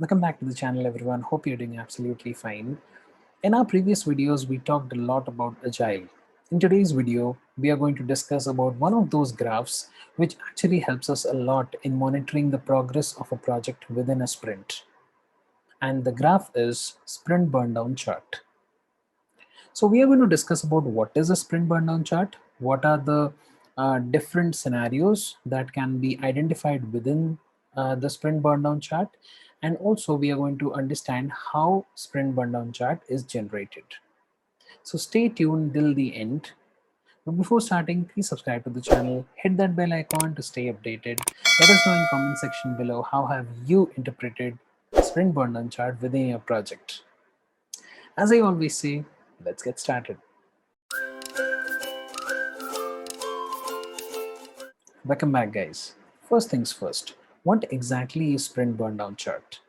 Welcome back to the channel, everyone. Hope you're doing absolutely fine. In our previous videos, we talked a lot about Agile. In today's video, we are going to discuss about one of those graphs which actually helps us a lot in monitoring the progress of a project within a sprint. And the graph is Sprint Burndown Chart. So we are going to discuss about what is a Sprint Burndown Chart, what are the different scenarios that can be identified within the Sprint Burndown Chart, and also we are going to understand how Sprint Burndown Chart is generated. So stay tuned till the end. But before starting, please subscribe to the channel, hit that bell icon to stay updated. Let us know in comment section below how have you interpreted Sprint Burndown Chart within your project. As I always say, let's get started. Welcome back, guys. First things first, what exactly is Sprint Burndown Chart?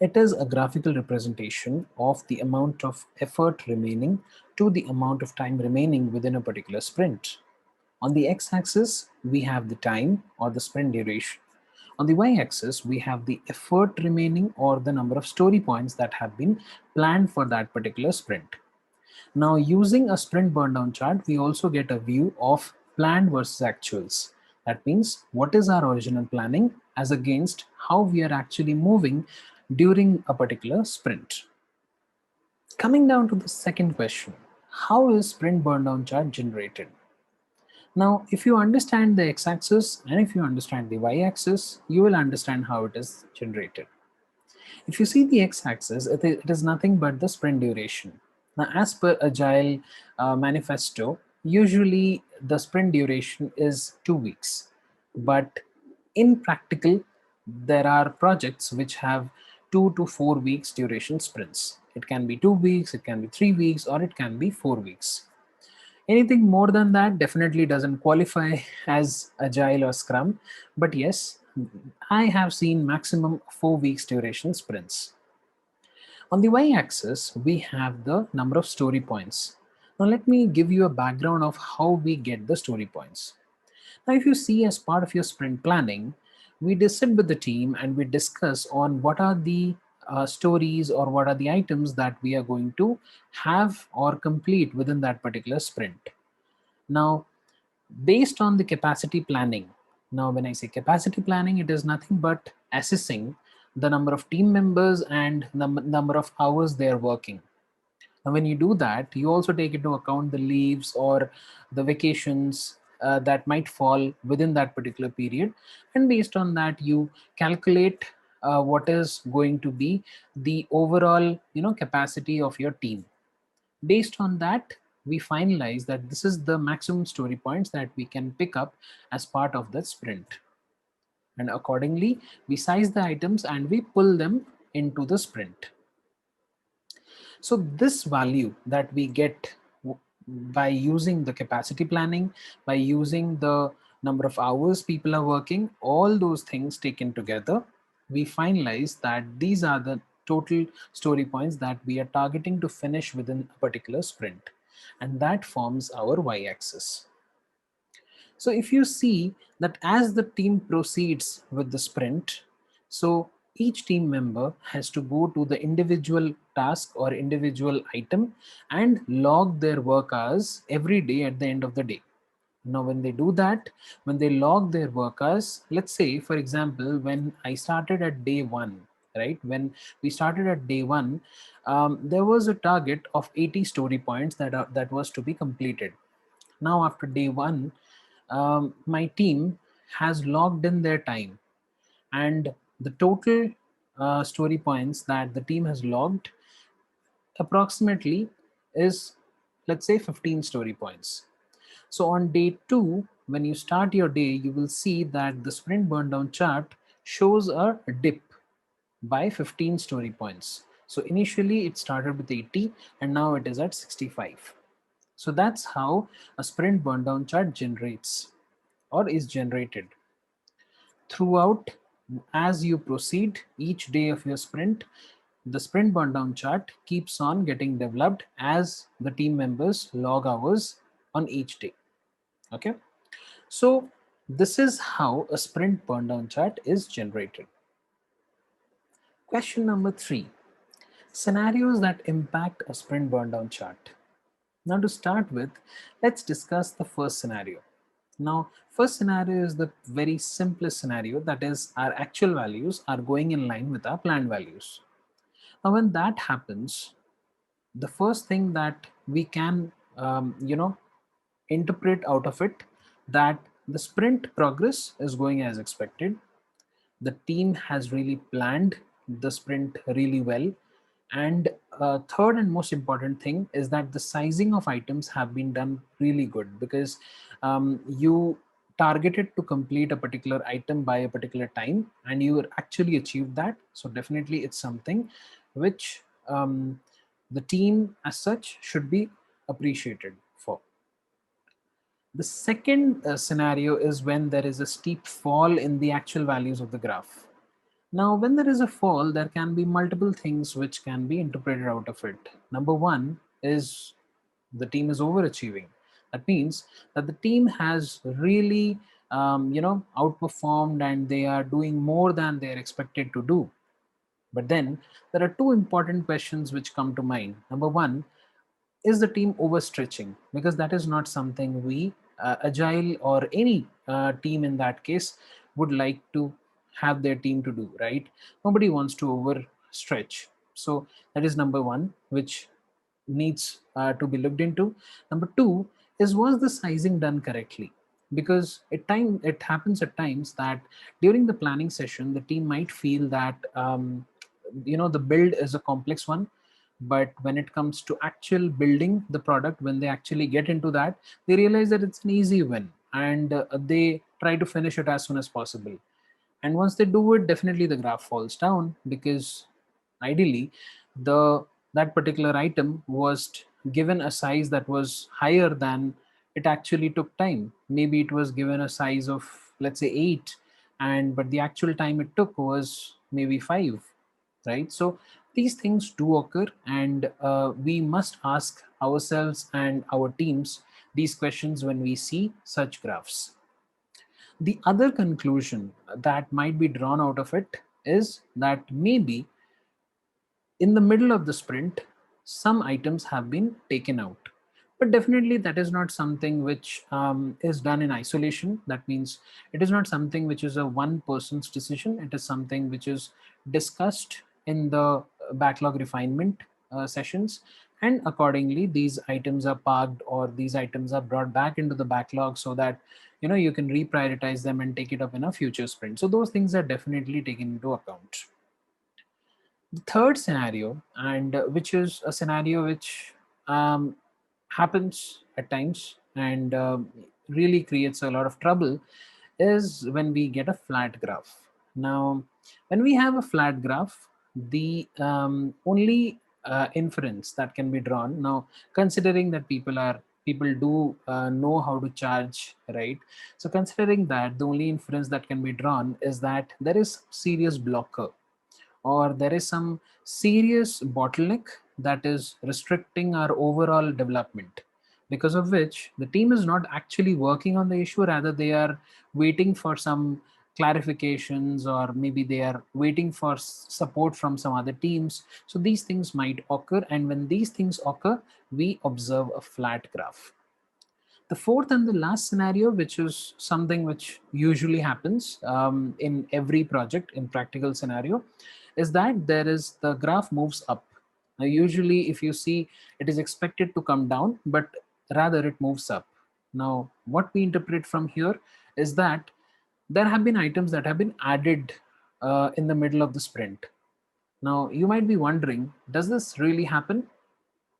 It is a graphical representation of the amount of effort remaining to the amount of time remaining within a particular sprint. On the x-axis, we have the time or the sprint duration. On the y-axis, we have the effort remaining or the number of story points that have been planned for that particular sprint. Now, using a sprint burndown chart, we also get a view of planned versus actuals. That means what is our original planning as against how we are actually moving during a particular sprint. Coming down to the second question, how is sprint burndown chart generated? Now, if you understand the x-axis and if you understand the y-axis, you will understand how it is generated. If you see the x-axis, it is nothing but the sprint duration. Now, as per Agile manifesto, usually the sprint duration is 2 weeks. But in practical, there are projects which have 2 to 4 weeks duration sprints. It can be 2 weeks, it can be 3 weeks, or it can be 4 weeks. Anything more than that definitely doesn't qualify as Agile or Scrum. But yes, I have seen maximum 4 weeks duration sprints. On the y-axis, we have the number of story points. Now let me give you a background of how we get the story points. Now if you see, as part of your sprint planning, we sit with the team and we discuss on what are the stories or what are the items that we are going to have or complete within that particular sprint. Now, based on the capacity planning, now when I say capacity planning, it is nothing but assessing the number of team members and the number of hours they are working. Now when you do that, you also take into account the leaves or the vacations that might fall within that particular period, and based on that you calculate what is going to be the overall capacity of your team. Based on that, we finalize that this is the maximum story points that we can pick up as part of the sprint. And accordingly, we size the items and we pull them into the sprint. So this value that we get by using the capacity planning, by using the number of hours people are working, all those things taken together, we finalize that these are the total story points that we are targeting to finish within a particular sprint. And that forms our y-axis. So if you see that as the team proceeds with the sprint, so each team member has to go to the individual task or individual item and log their work hours every day at the end of the day. Now, when they do that, when they log their work hours, let's say, for example, when I started at day one, right? When we started at day one, there was a target of 80 story points that was to be completed. Now, after day one, my team has logged in their time, and the total story points that the team has logged approximately is, let's say, 15 story points. So on day two, when you start your day, you will see that the sprint burndown chart shows a dip by 15 story points. So initially it started with 80 and now it is at 65. So that's how a sprint burndown chart generates or is generated. Throughout, as you proceed each day of your sprint, the sprint burndown chart keeps on getting developed as the team members log hours on each day. Okay, so this is how a sprint burndown chart is generated. Question number 3, scenarios that impact a sprint burndown chart. Now to start with, let's discuss the first scenario. Now, first scenario is the very simplest scenario, that is our actual values are going in line with our planned values. Now, when that happens, the first thing that we can, interpret out of it, that the sprint progress is going as expected, the team has really planned the sprint really well, and third and most important thing is that the sizing of items have been done really good, because you targeted to complete a particular item by a particular time and you actually achieved that. So definitely it's something which the team as such should be appreciated for. The second scenario is when there is a steep fall in the actual values of the graph. Now, when there is a fall, there can be multiple things which can be interpreted out of it. Number one is the team is overachieving. That means that the team has really, outperformed and they are doing more than they are expected to do. But then there are two important questions which come to mind. Number one, is the team overstretching? Because that is not something we, agile or any team in that case, would like to have their team to do, right? Nobody wants to overstretch. So that is number one, which needs to be looked into. Number two is, was the sizing done correctly? Because it happens at times that during the planning session the team might feel that the build is a complex one, but when it comes to actual building the product, when they actually get into that, they realize that it's an easy win, and they try to finish it as soon as possible. And once they do it, definitely the graph falls down, because ideally the that particular item was given a size that was higher than it actually took time. Maybe it was given a size of, let's say, 8, and but the actual time it took was maybe 5, right? So these things do occur, and we must ask ourselves and our teams these questions when we see such graphs. The other conclusion that might be drawn out of it is that maybe in the middle of the sprint, some items have been taken out. But definitely, that is not something which is done in isolation. That means it is not something which is a one person's decision. It is something which is discussed in the backlog refinement sessions. And accordingly, these items are parked or these items are brought back into the backlog, so that you can reprioritize them and take it up in a future sprint. So those things are definitely taken into account. The third scenario, and which is a scenario which um, happens at times and really creates a lot of trouble, is when we get a flat graph. Now, when we have a flat graph, the only inference that can be drawn, now considering that people do know how to charge, right? So considering that, the only inference that can be drawn is that there is serious blocker, or there is some serious bottleneck that is restricting our overall development, because of which the team is not actually working on the issue, rather they are waiting for some clarifications, or maybe they are waiting for support from some other teams. So these things might occur, and when these things occur, we observe a flat graph. The fourth and the last scenario, which is something which usually happens in every project in practical scenario, is that there is the graph moves up. Now, usually, if you see, it is expected to come down, but rather it moves up. Now, what we interpret from here is that there have been items that have been added in the middle of the sprint. Now, you might be wondering, does this really happen?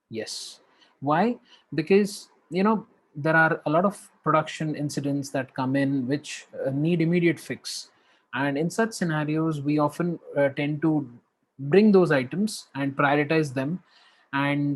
Yes. Why? Because there are a lot of production incidents that come in which need immediate fix, and in such scenarios, we often tend to bring those items and prioritize them, and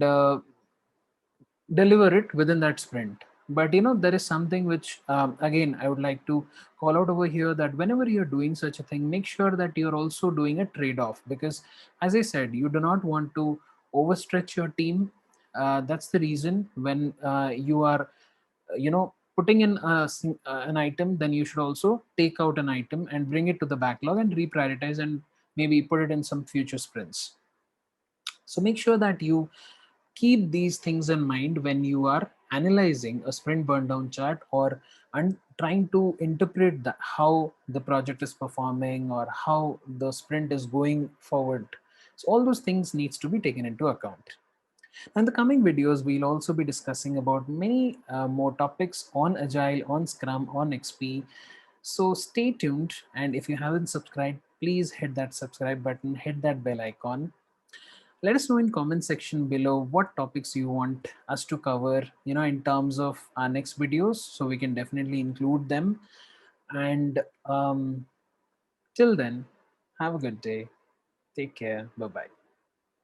deliver it within that sprint. But there is something which, again, I would like to call out over here, that whenever you're doing such a thing, make sure that you're also doing a trade-off, because as I said, you do not want to overstretch your team. That's the reason when you are putting in an item, then you should also take out an item and bring it to the backlog and reprioritize and maybe put it in some future sprints. So make sure that you keep these things in mind when you are analyzing a sprint burn down chart, or and trying to interpret how the project is performing or how the sprint is going forward. So all those things needs to be taken into account. In the coming videos, we'll also be discussing about many more topics on Agile, on Scrum, on XP. So stay tuned. And if you haven't subscribed, please hit that subscribe button, hit that bell icon. Let us know in comment section below what topics you want us to cover, in terms of our next videos, so we can definitely include them. And till then, have a good day. Take care. Bye bye.